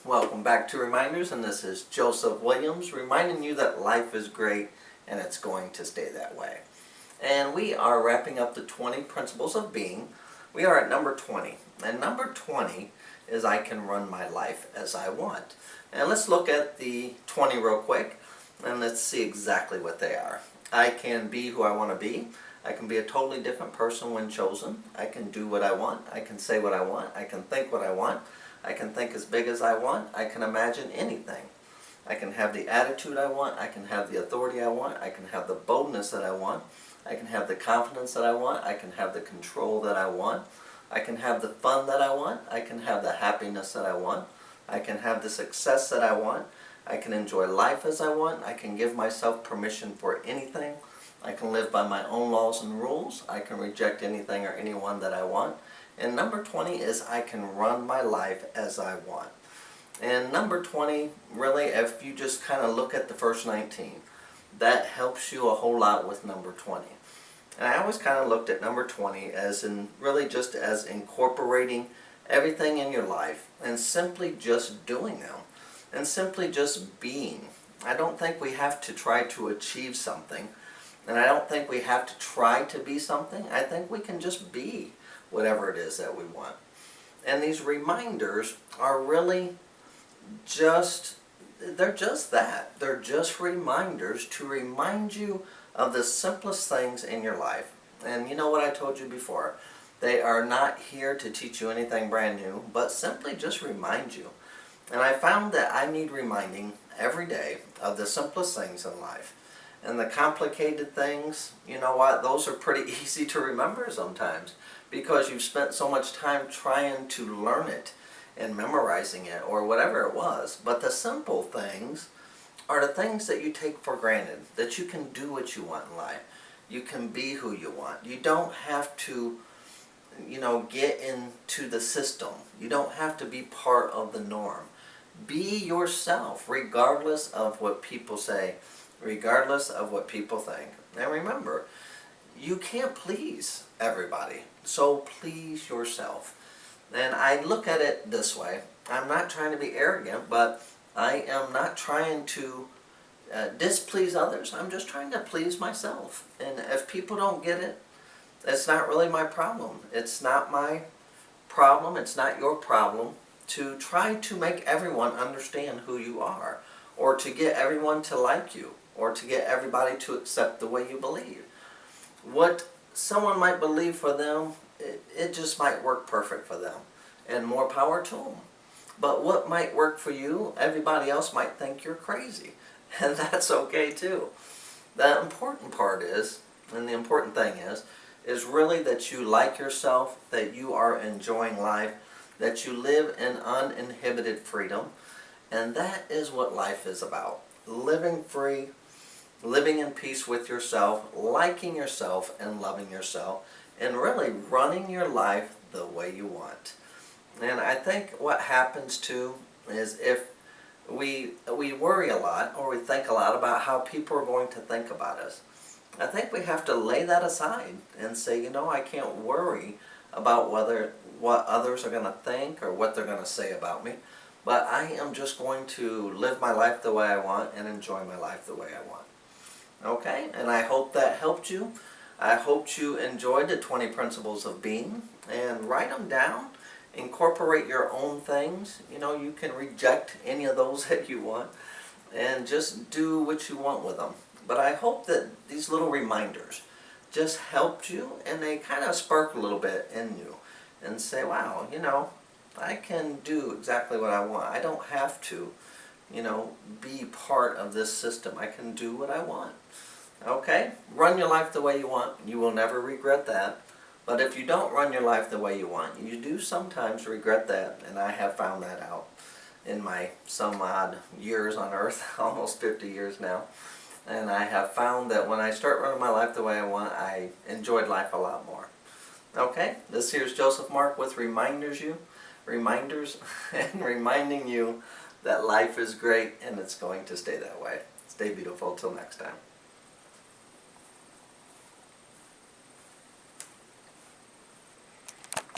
Welcome back to Reminders, and this is Joseph Williams reminding you that life is great and it's going to stay that way. And we are wrapping up the 20 principles of being. We are at number 20, and number 20 is I can run my life as I want. And let's look at the 20 real quick and let's see exactly what they are. I can be who I want to be. I can be a totally different person when chosen. I can do what I want. I can say what I want. I can think what I want. I can think as big as I want. I can imagine anything. I can have the attitude I want. I can have the authority I want. I can have the boldness that I want. I can have the confidence that I want. I can have the control that I want. I can have the fun that I want. I can have the happiness that I want. I can have the success that I want. I can enjoy life as I want. I can give myself permission for anything. I can live by my own laws and rules. I can reject anything or anyone that I want. And number 20 is I can run my life as I want. And number 20, really, if you just kind of look at the first 19, that helps you a whole lot with number 20. And I always kind of looked at number 20 as in really just as incorporating everything in your life and simply just doing them and simply just being. I don't think we have to try to achieve something, and I don't think we have to try to be something. I think we can just be whatever it is that we want. And these reminders are really just, they're just that. They're just reminders to remind you of the simplest things in your life. And you know what I told you before, they are not here to teach you anything brand new, but simply just remind you. And I found that I need reminding every day of the simplest things in life. And the complicated things, you know what, those are pretty easy to remember sometimes because you've spent so much time trying to learn it and memorizing it or whatever it was. But the simple things are the things that you take for granted, that you can do what you want in life. You can be who you want. You don't have to, get into the system. You don't have to be part of the norm. Be yourself regardless of what people say, regardless of what people think. And remember, you can't please everybody, so please yourself. And I look at it this way. I'm not trying to be arrogant, but I am not trying to displease others. I'm just trying to please myself. And if people don't get it, it's not really my problem. It's not my problem. It's not your problem to try to make everyone understand who you are, or to get everyone to like you, or to get everybody to accept the way you believe. What someone might believe for them, it just might work perfect for them, and more power to them. But what might work for you, everybody else might think you're crazy, and that's okay too. The important part is, and the important thing is really that you like yourself, that you are enjoying life, that you live in uninhibited freedom, and that is what life is about. Living free, living in peace with yourself, liking yourself and loving yourself, and really running your life the way you want. And I think what happens too is if we worry a lot or we think a lot about how people are going to think about us, I think we have to lay that aside and say, I can't worry about what others are going to think or what they're going to say about me, but I am just going to live my life the way I want and enjoy my life the way I want. Okay, and I hope that helped you. I hope you enjoyed the 20 principles of being, and write them down. Incorporate your own things. You can reject any of those that you want and just do what you want with them. But I hope that these little reminders just helped you, and they kind of spark a little bit in you and say, wow, I can do exactly what I want. I don't have to be part of this system. I can do what I want. Okay? Run your life the way you want. You will never regret that. But if you don't run your life the way you want, you do sometimes regret that. And I have found that out in my some odd years on earth, almost 50 years now. And I have found that when I start running my life the way I want, I enjoyed life a lot more. Okay? This here's Joseph Mark with reminders and reminding you that life is great and it's going to stay that way. Stay beautiful till next time.